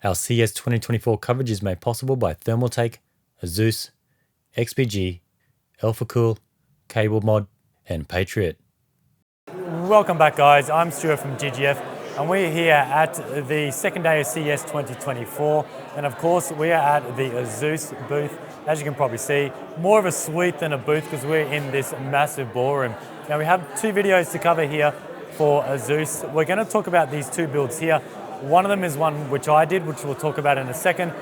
Our CES 2024 coverage is made possible by Thermaltake, ASUS, XPG, AlphaCool, CableMod, and Patriot. Welcome back, guys. I'm Stuart from GGF, and we're here at the second day of CES 2024. And of course, we are at the ASUS booth. As you can probably see, more of a suite than a booth because we're in this massive ballroom. Now, we have two videos to cover here for ASUS. We're going to talk about these two builds here. One of them is one which I did, which we'll talk about in a second.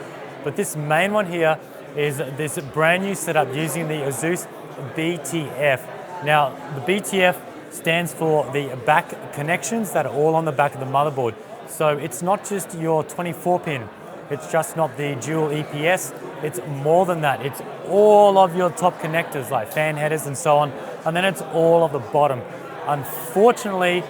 But this main one here is this brand new setup using the ASUS BTF. Now, the BTF stands for the back connections that are all on the back of the motherboard. So it's not just your 24-pin. It's just not the dual EPS. It's more than that. It's all of your top connectors like fan headers and so on. And then it's all of the bottom. Unfortunately,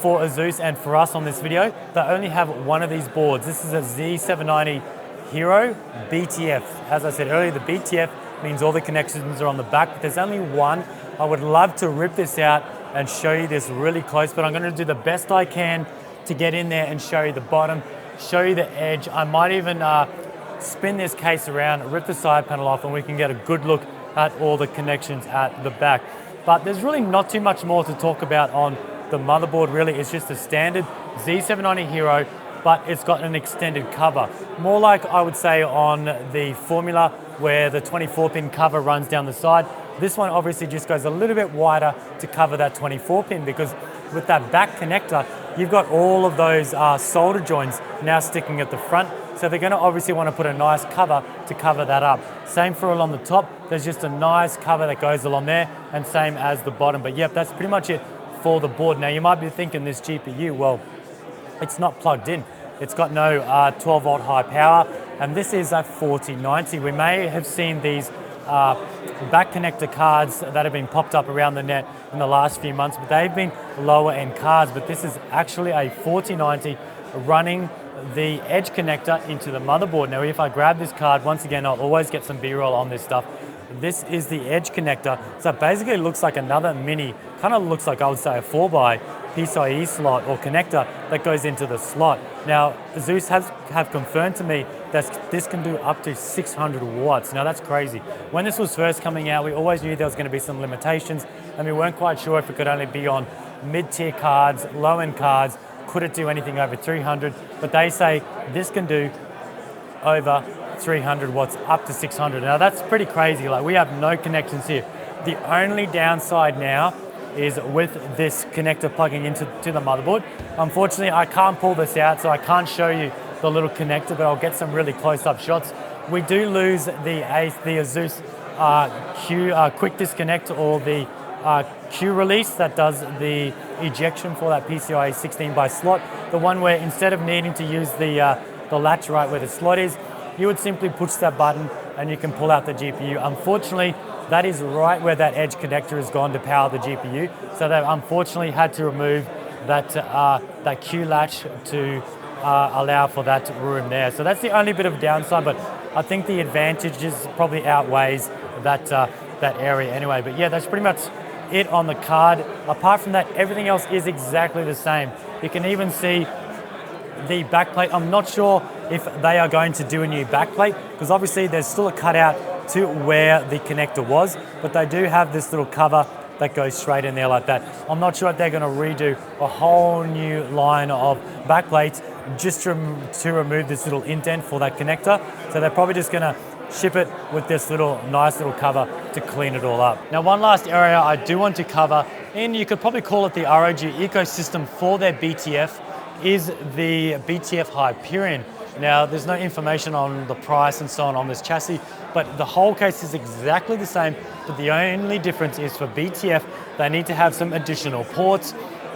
for ASUS and for us on this video, they only have one of these boards. This is a Z790 Hero BTF. As I said earlier, the BTF means all the connections are on the back, but there's only one. I would love to rip this out and show you this really close, but I'm going to do the best I can to get in there and show you the bottom, show you the edge. I might even spin this case around, rip the side panel off, and we can get a good look at all the connections at the back. But there's really not too much more to talk about on the motherboard. Really, it's just a standard Z790 Hero, but it's got an extended cover. More like I would say on the Formula, where the 24-pin cover runs down the side. This one obviously just goes a little bit wider to cover that 24-pin, because with that back connector, you've got all of those solder joints now sticking at the front. So they're going to obviously want to put a nice cover to cover that up. Same for along the top. There's just a nice cover that goes along there, and same as the bottom. But yep, that's pretty much it for the board. Now you might be thinking this GPU, well, it's not plugged in. It's got no 12-volt high power, and this is a 4090. We may have seen these back connector cards that have been popped up around the net in the last few months, but they've been lower end cards. But this is actually a 4090 running the edge connector into the motherboard. Now, if I grab this card, once again, I'll always get some B-roll on this stuff. This is the edge connector. So basically it looks like another mini, kind of looks like I would say a 4x PCIe slot or connector that goes into the slot. Now, ASUS have confirmed to me that this can do up to 600 watts. Now that's crazy. When this was first coming out, we always knew there was going to be some limitations, and we weren't quite sure if it could only be on mid-tier cards, low-end cards. Could it do anything over 300? But they say this can do over 300 watts, up to 600. Now that's pretty crazy. Like, we have no connections here. The only downside now is with this connector plugging into the motherboard. Unfortunately, I can't pull this out, so I can't show you the little connector, but I'll get some really close-up shots. We do lose the ASUS quick disconnect, or the Q release that does the ejection for that PCIe 16x slot. The one where instead of needing to use the latch right where the slot is, you would simply push that button and you can pull out the GPU. Unfortunately, that is right where that edge connector has gone to power the GPU. So they've unfortunately had to remove that Q latch to allow for that room there. So that's the only bit of downside, but I think the advantages probably outweighs that area anyway. But yeah, that's pretty much it on the card. Apart from that, everything else is exactly the same. You can even see the backplate. I'm not sure if they are going to do a new backplate, because obviously there's still a cutout to where the connector was, but they do have this little cover that goes straight in there like that. I'm not sure if they're going to redo a whole new line of backplates just to remove this little indent for that connector. So they're probably just going to ship it with this nice little cover to clean it all up. Now, one last area I do want to cover, and you could probably call it the ROG ecosystem for their BTF, is the BTF Hyperion. Now, there's no information on the price and so on this chassis, but the whole case is exactly the same, but the only difference is for BTF, they need to have some additional ports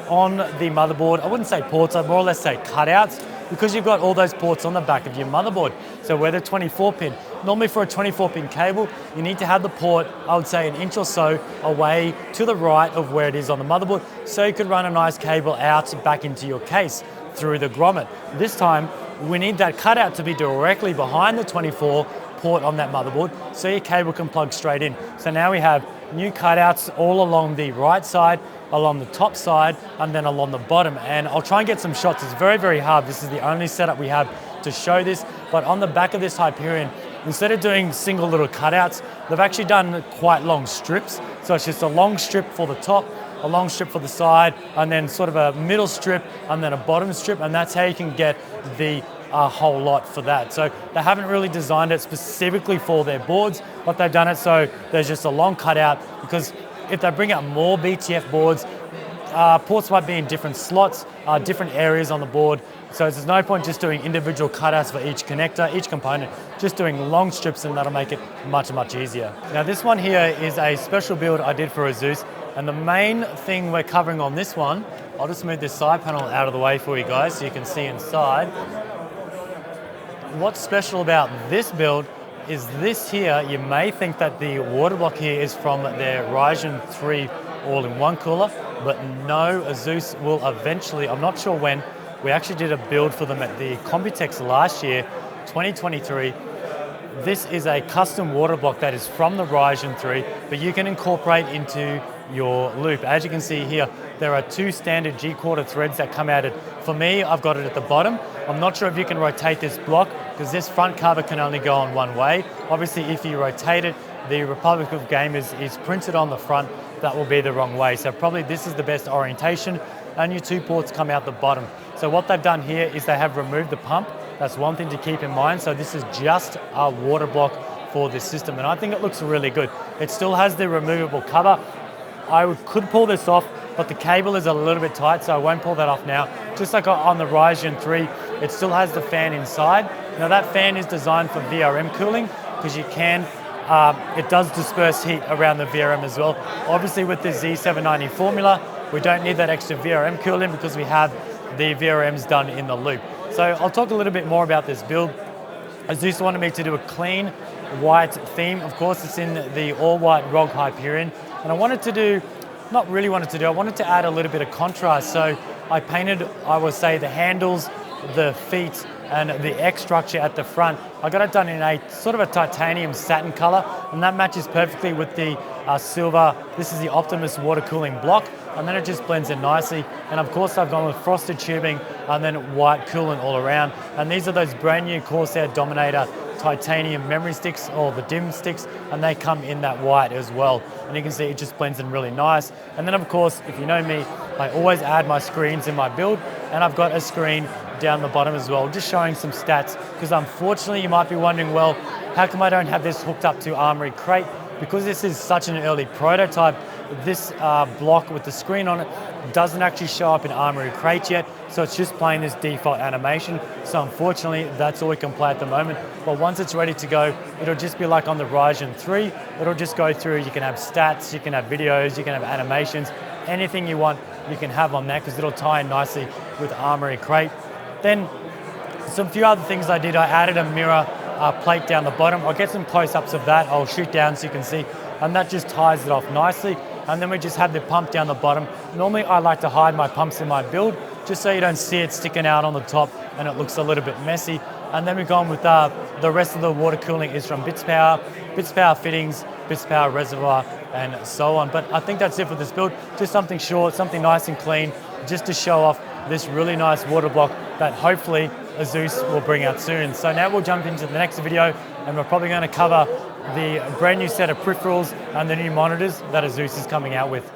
on the motherboard. I wouldn't say ports, I'd more or less say cutouts, because you've got all those ports on the back of your motherboard. So where the 24-pin, normally for a 24-pin cable, you need to have the port, I would say an inch or so away to the right of where it is on the motherboard, so you could run a nice cable out back into your case through the grommet. This time, we need that cutout to be directly behind the 24 port on that motherboard, so your cable can plug straight in. So now we have new cutouts all along the right side, along the top side, and then along the bottom. And I'll try and get some shots. It's very, very hard. This is the only setup we have to show this, but on the back of this Hyperion, instead of doing single little cutouts, they've actually done quite long strips. So it's just a long strip for the top, a long strip for the side, and then sort of a middle strip, and then a bottom strip, and that's how you can get the whole lot for that. So they haven't really designed it specifically for their boards, but they've done it so there's just a long cutout, because if they bring out more BTF boards, ports might be in different slots, different areas on the board. So there's no point just doing individual cutouts for each connector, each component, just doing long strips, and that'll make it much, much easier. Now this one here is a special build I did for ASUS, and the main thing we're covering on this one, I'll just move this side panel out of the way for you guys so you can see inside. What's special about this build is this here, you may think that the water block here is from their Ryzen 3 all-in-one cooler, but no, ASUS will eventually, I'm not sure when, we actually did a build for them at the Computex last year, 2023. This is a custom water block that is from the Ryzen 3, but you can incorporate into your loop. As you can see here, there are two standard G-quarter threads that come out. For me, I've got it at the bottom. I'm not sure if you can rotate this block, because this front cover can only go on one way. Obviously, if you rotate it, the Republic of Gamers is printed on the front. That will be the wrong way. So probably this is the best orientation, and your two ports come out the bottom. So what they've done here is they have removed the pump. That's one thing to keep in mind. So this is just a water block for this system, and I think it looks really good. It still has the removable cover. Could pull this off, but the cable is a little bit tight, so I won't pull that off now. Just like on the Ryzen 3, it still has the fan inside. Now that fan is designed for VRM cooling, because you can, it does disperse heat around the VRM as well. Obviously with the Z790 formula, we don't need that extra VRM cooling because we have the VRMs done in the loop. So I'll talk a little bit more about this build. ASUS wanted me to do a clean white theme. Of course, it's in the all-white ROG Hyperion. And I wanted to add a little bit of contrast. So I painted, I would say, the handles, the feet, and the X structure at the front. I got it done in a sort of a titanium satin color, and that matches perfectly with the silver. This is the Optimus water cooling block, and then it just blends in nicely. And of course, I've gone with frosted tubing and then white coolant all around. And these are those brand new Corsair Dominator titanium memory sticks, or the DIMM sticks, and they come in that white as well. And you can see it just blends in really nice. And then of course, if you know me, I always add my screens in my build, and I've got a screen down the bottom as well, just showing some stats, because unfortunately you might be wondering, well, how come I don't have this hooked up to Armory Crate? Because this is such an early prototype, this block with the screen on it doesn't actually show up in Armory Crate yet, so it's just playing this default animation. So unfortunately, that's all we can play at the moment. But once it's ready to go, it'll just be like on the Ryzen 3. It'll just go through, you can have stats, you can have videos, you can have animations, anything you want, you can have on that, because it'll tie in nicely with Armory Crate. Then, some few other things I did, I added a mirror plate down the bottom. I'll get some close-ups of that. I'll shoot down so you can see, and that just ties it off nicely. And then we just have the pump down the bottom. Normally I like to hide my pumps in my build, just so you don't see it sticking out on the top and it looks a little bit messy. And then we've gone with the rest of the water cooling is from Bits Power fittings, Bits Power reservoir, and so on. But I think that's it for this build. Just something short, something nice and clean, just to show off this really nice water block that hopefully ASUS will bring out soon. So now we'll jump into the next video, and we're probably going to cover the brand new set of peripherals and the new monitors that ASUS is coming out with.